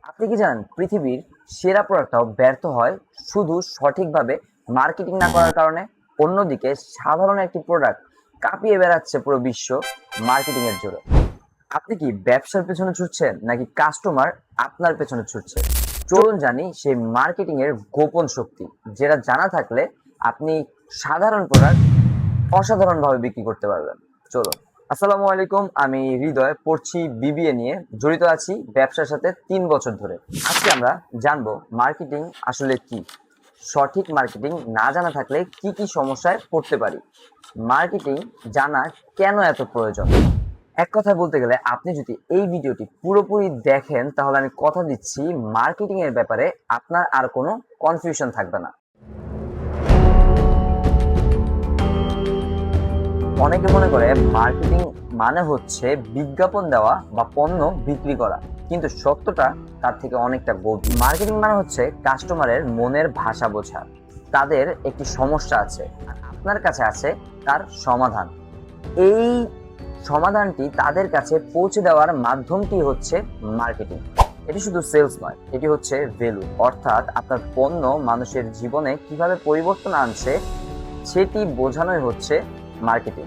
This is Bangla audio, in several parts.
আপনি কি জানেন পৃথিবীর সেরা প্রোডাক্টটাও ব্যর্থ হয় শুধু সঠিকভাবে মার্কেটিং না করার কারণে? অন্যদিকে সাধারণ একটি প্রোডাক্ট কাঁপিয়ে বেড়াচ্ছে পুরো বিশ্ব মার্কেটিং এর জোরে। আপনি কি ব্যবসার পেছনে ছুটছেন নাকি কাস্টমার আপনার পেছনে ছুটছে? চলুন জানি সেই মার্কেটিং এর গোপন শক্তি, যেটা জানা থাকলে আপনি সাধারণ প্রোডাক্ট অসাধারণভাবে বিক্রি করতে পারবেন। চলুন। আসসালামু আলাইকুম, আমি হৃদয়, পড়ছি বিবিএ নিয়ে, জড়িত আছি ব্যবসার সাথে 3 বছর ধরে। আজকে আমরা জানবো মার্কেটিং আসলে কি, সঠিক মার্কেটিং না জানা থাকলে কি কি সমস্যায় পড়তে পারি, মার্কেটিং জানা কেন এত প্রয়োজন। এক কথায় বলতে গেলে আপনি যদি এই ভিডিওটি পুরোপুরি দেখেন তাহলে আমি কথা দিচ্ছি মার্কেটিং এর ব্যাপারে আপনার আর কোনো কনফিউশন থাকবে না। অনেকে মনে করে মার্কেটিং মানে হচ্ছে বিজ্ঞাপন দেওয়া বা পণ্য বিক্রি করা, কিন্তু সত্যটা তার থেকে অনেকটা গভীর। মার্কেটিং মানে হচ্ছে কাস্টমারের মনের ভাষা বোঝা। তাদের একটি সমস্যা আছে আর আপনার কাছে আছে তার সমাধান। এই সমাধানটি তাদের কাছে পৌঁছে দেওয়ার মাধ্যমটি হচ্ছে মার্কেটিং। এটি শুধু সেলস নয়, এটি হচ্ছে ভ্যালু, অর্থাৎ আপনার পণ্য মানুষের জীবনে কিভাবে পরিবর্তন আনছে সেটি বোঝানোই হচ্ছে মার্কেটিং।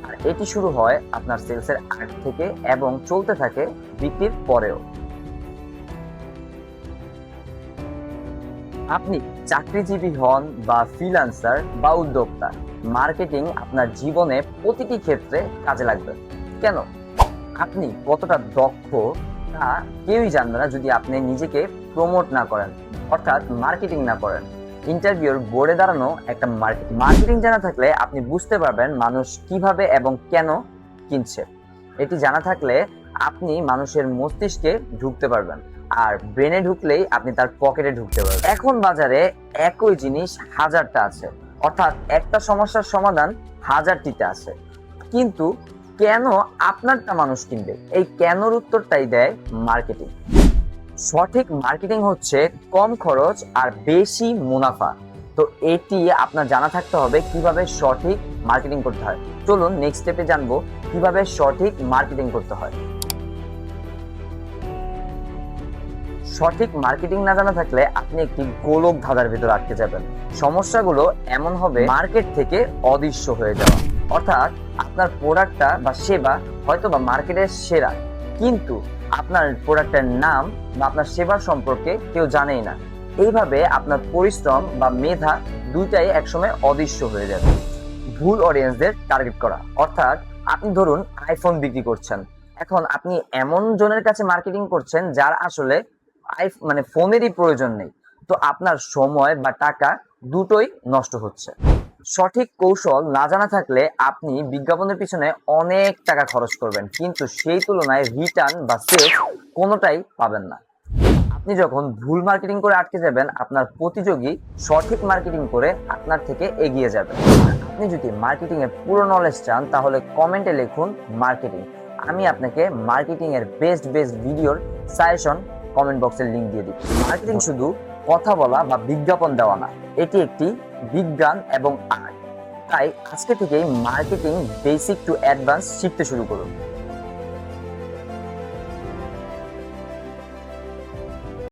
আর এটি শুরু হয় আপনার সেলসের আগ থেকে এবং চলতে থাকে বিক্রির পরেও। আপনি চাকরিজীবী হন বা ফ্রিল্যান্সার বা উদ্যোক্তা, মার্কেটিং আপনার জীবনে প্রতিটি ক্ষেত্রে কাজে লাগবে। কেন? আপনি কতটা দক্ষ তা কেউই জানবে না যদি আপনি নিজেকে প্রমোট না করেন, অর্থাৎ মার্কেটিং না করেন। ইন্টারভিউর বোর্ডে দাঁড়ানো একটা মার্কেটিং জানা থাকলে আপনি বুঝতে পারবেন মানুষ কিভাবে এবং কেন কিনছে। এটি জানা থাকলে আপনি মানুষের মস্তিষ্কে ঢুকতে পারবেন, আর ব্রেনে ঢুকলেই আপনি তার পকেটে ঢুকতে পারবেন। এখন বাজারে একই জিনিস হাজারটা আছে, অর্থাৎ একটা সমস্যার সমাধান হাজারটিতে আছে, কিন্তু কেন আপনারটা মানুষ কিনবে? এই কেনর উত্তরটাই দেয় মার্কেটিং। সঠিক মার্কেটিং হচ্ছে কম খরচ আর বেশি মুনাফা। তো এটি আপনার জানা থাকতে হবে কিভাবে সঠিক মার্কেটিং করতে হয়। চলুন নেক্সট স্টেপে জানবো কিভাবে সঠিক মার্কেটিং করতে হয়। সঠিক মার্কেটিং না জানা থাকলে আপনি একটি গোলক ধাঁধার ভিতর আটকে যাবেন। সমস্যাগুলো এমন হবে মার্কেট থেকে অদৃশ্য হয়ে যাওয়া, অর্থাৎ আপনার প্রোডাক্টটা বা সেবা হয়তো বা মার্কেটের সেরা, কিন্তু আপনার প্রোডাক্টের নাম বা আপনার সেবার সম্পর্কে কেউ জানেই না। এইভাবে আপনার পরিশ্রম বা মেধা দুইটাই একসময় অদৃশ্য হয়ে যাবে। ভুল অডিয়েন্সদের টার্গেট করা, অর্থাৎ আপনি ধরুন আইফোন বিক্রি করছেন, এখন আপনি এমন জনের কাছে মার্কেটিং করছেন যার আসলে ফোনেরই প্রয়োজন নেই। তো আপনার সময় বা টাকা দুটোই নষ্ট হচ্ছে। সঠিক কৌশল না জানা থাকলে আপনি বিজ্ঞাপনের পিছনে অনেক টাকা খরচ করবেন, কিন্তু সেই তুলনায় রিটার্ন বা সেলস কোনোটাই পাবেন না। আপনি যখন ভুল মার্কেটিং করে আটকে যাবেন, আপনার প্রতিযোগী সঠিক মার্কেটিং করে আপনার থেকে এগিয়ে যাবে। আপনি যদি মার্কেটিং এর পুরো নলেজ চান তাহলে কমেন্টে লিখুন মার্কেটিং। আমি আপনাকে মার্কেটিং এর বেস্ট ভিডিওর সাজেশন কমেন্ট বক্সের লিংক দিয়ে দিচ্ছি। মার্কেটিং শুধু কথা বলা বা বিজ্ঞাপন দেওয়া না, এটি একটি বিজ্ঞান এবং আর্ট। তাই আজকে থেকেই মার্কেটিং বেসিক টু অ্যাডভান্স শিখতে শুরু করুন।